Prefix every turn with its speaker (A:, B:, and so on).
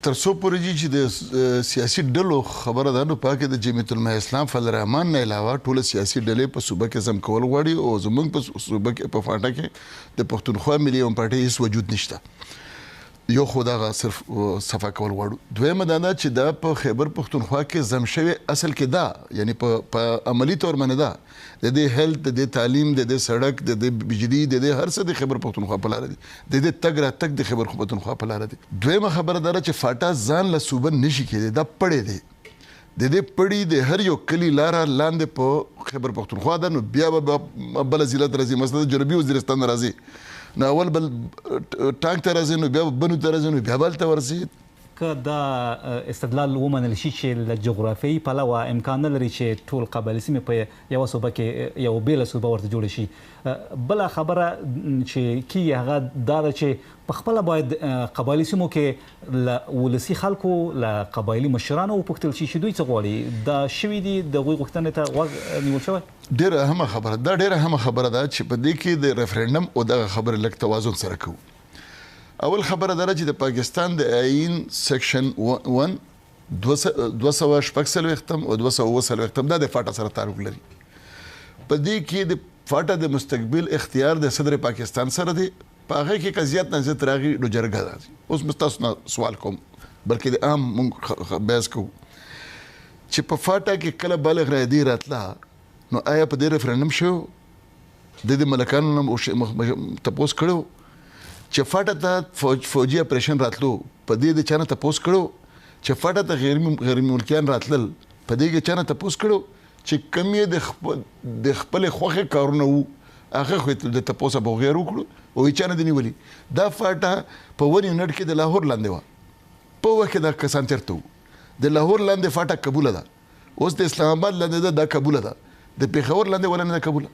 A: تر څو پورې چې د سیاسي ډلو خبره ده نو پاکه د جمعیت العلماء اسلام فضل الرحمن نه علاوه ټول سیاسي ډلې په صوبه کې زم کول غواړي او زمونږ په صوبه کې په فاټا کې د پښتونخوا ملي پارټي هیڅ وجود نشته. یو خو دغه صرف صفا کول غواړو. دویمه دا ده چې دا په خیبر پښتونخوا کې زم شوی اصل کې دا یعنی په عملی تور باندې دا د دې هیلث د دې تعلیم د دې سړک د دې بجلی د دې هر څه د خیبر پښتونخوا په لار دي د دې تګ را تګ د خیبر پښتونخوا په لار دي. دویمه خبره دا چې فاټا ځان له صوبه نشي کېدی دا پړې دی د دې پړې د هر یو کلی لار لاندې په خیبر پښتونخوا ده نو بیا به بل ضلع راځي مثلا جنوبي وزیرستان راځي نو اول بل ټانک ته راځي نو بیا بنو ته راځي نو بیا بل ته ورسي
B: که دا استدلال ومنل شي چې له جغرافیایي پلوه امکان نه لري چې ټول قبایلي سیمې په یوه صوبه کې یو بېله صوبه ورته جوړه شي. بله خبره چې کیږي هغه دا ده چې پخپله باید قبایلي سیمو کې له ولسي خلکو له قبایلي مشرانو وپوښتل شي چې دوی څه غواړي. دا شوي دي د هغوی غوښتنې ته غوږ نیول شوی؟
A: ډېره اهمه خبره دا ډېره اهمه خبره ده چې په دې کې د ریفرنډم او دغه خبرې لږ توازن سره کوو. اول خبره دا چې د پاکستان د آئین سیکشن 1 240 او 240 دا د فاټا سره تعلق لري. په دې کې د فاټا د مستقبل اختیار د صدر پاکستان سره دی. په هغه کې قضیت نه زیات راغی نو جرګه راځي. اوس مستاسو نه سوال کوم بلکې د عام مونږ بحث کوو چې په فاټا کې کله بالغ رایدي راتله نو آیا په دې ریفرنډم شو د ملکانو نه تپوس کړو چې فاټا ته فوجي اپریشن راتلو په دې د چانه تپوس کړو چې فاټا ته غیر ملکیان راتلل په دې کې چانه تپوس کړو چې کم یې د خپل خوخه کارونه وو هغه خو د تپوس په غیر وکړو او یې چانه دی نیولي. دا فاټا په 1 یونټ کې د لاهور لاندې وه په وخت دا کسان چرته وو د لاهور لاندې فاټا قبوله ده اوس د اسلام آباد لاندې دا قبوله ده د پیښور لاندې ولنه قبوله